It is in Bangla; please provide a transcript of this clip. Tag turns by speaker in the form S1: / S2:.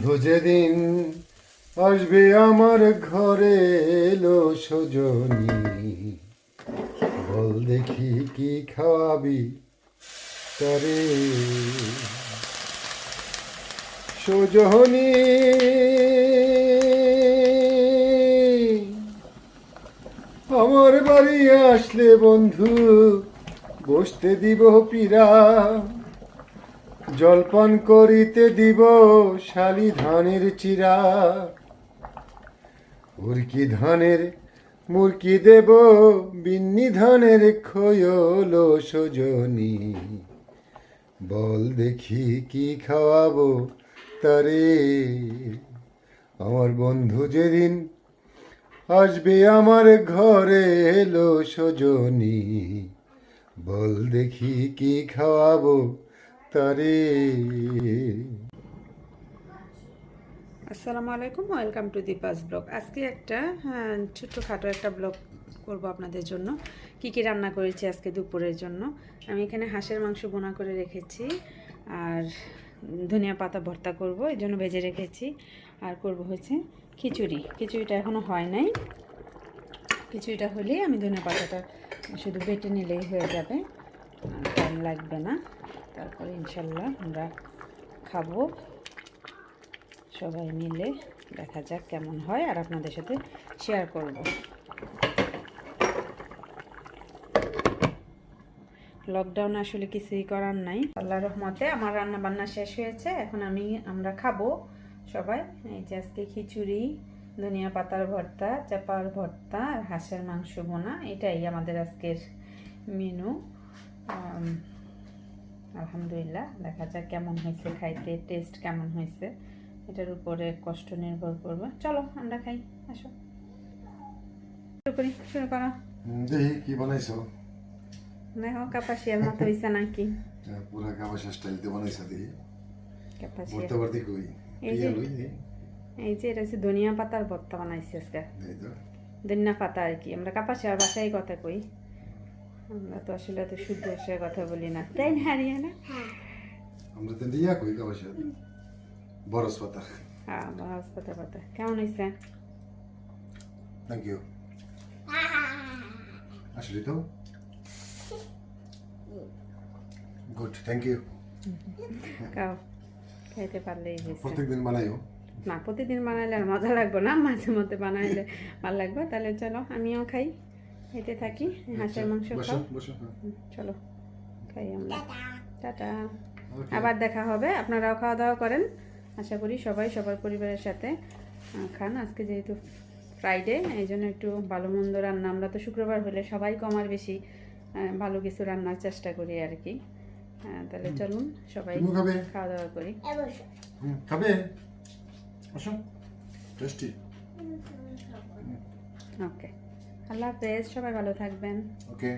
S1: যেদিন আসবে আমার ঘরে এলো সজনী, বল দেখি কি খাওয়াবি তারে সজনী। আমার বাড়ি আসলে বন্ধু বসতে দিব পীরা, জলপান করিতে দিব শালি ধানের চিরা, উরকি ধানের মুরকি দেব বিন্নি ধানের খোয়ল সজনী, বল দেখি কি খাওয়াবো তারে আমার বন্ধু যেদিন আসবে আমার ঘরে এলো সজনী, বল দেখি কি খাওয়াবো তারে।
S2: আসসালামু আলাইকুম, ওয়েলকাম টু দীপাস ব্লগ। আজকে একটা ছোট্টখাটো একটা ব্লগ করব আপনাদের জন্য। কি কি রান্না করেছি আজকে দুপুরের জন্য। আমি এখানে হাঁসের মাংস বোনা করে রেখেছি, আর ধনিয়া পাতা ভর্তা করব, এই জন্য ভেজে রেখেছি। আর করব হচ্ছে খিচুড়ি। খিচুড়িটা এখনও হয় নাই, খিচুড়িটা হলেই আমি ধনিয়া পাতাটা শুধু বেটে নিলেই হয়ে যাবে, টাইম লাগবে না। তারপরে ইনশাল্লাহ আমরা খাবো সবাই মিলে। দেখা যাক কেমন হয়, আর আপনাদের সাথে শেয়ার করব। লকডাউনে আসলে কিছুই করার নাই। আল্লাহর রহমতে আমার রান্না বান্না শেষ হয়েছে, এখন আমরা খাবো সবাই। এই যে আজকে খিচুড়ি, ধনিয়া পাতার ভর্তা, চাপার ভর্তা আর হাঁসের মাংস বোনা, এটাই আমাদের আজকের মেনু। আলহামদুলিল্লাহ, দেখা যাক কেমন হয়েছে, খাইতে টেস্ট কেমন হয়েছে এটার উপরে কষ্ট নির্ভর করবে। চলো আমরা খাই, আসো শুরু করো।
S1: দেখি কি বানাইছো।
S2: দেখো কাপাসিয়ার মতো হয়েছে নাকি?
S1: পুরা কাবাসা স্টাইলতে বানাইছো দেখি।
S2: কাপাসিয়া
S1: ভর্তা বাড়তি কই
S2: এই যে এটা হচ্ছে ধনিয়া পাতার ভর্তা বানাইছি আজকে। ধনিয়া পাতা আর কি, আমরা কাপাসিয়ার ভাষায় কথা কই, আমরা তো আসলে এত শুদ্ধ ভাষায় কথা বলি না, তাই না হারিয়ানা?
S1: আমরা তো দিয়া কই কাবাসা বরস পাতা।
S2: হ্যাঁ, বরস পাতা পাতা। কেমন হয়েছে?
S1: Thank you. আসলে তো গুড, থ্যাংক ইউ।
S2: খাও, খাইতে পারলেই হয়েছে।
S1: প্রত্যেকদিন বানাইও
S2: না, প্রতিদিন বানাইলে আর মজা লাগবে না, মাঝে মধ্যে বানাইলে ভালো লাগবে। তাহলে চলো আমিও খাই, খাইতে থাকি। হাঁসের মাংস খাও, চলো খাই আমরা। টাটা, আবার দেখা হবে। আপনারাও খাওয়া দাওয়া করেন, আশা করি সবাই সবার পরিবারের সাথে খান। আজকে যেহেতু ফ্রাইডে, এই জন্য একটু ভালো মন্দ রান্না, আমরা তো শুক্রবার হলে সবাই কম আর বেশি ভালো কিছু রান্নার চেষ্টা করি আর কি। তাহলে চলুন সবাই খাওয়া দাওয়া করি।
S1: খাবে আসো, টেস্টি।
S2: ওকে, আল্লাহ হাফেজ, সবাই ভালো থাকবেন।
S1: ওকে।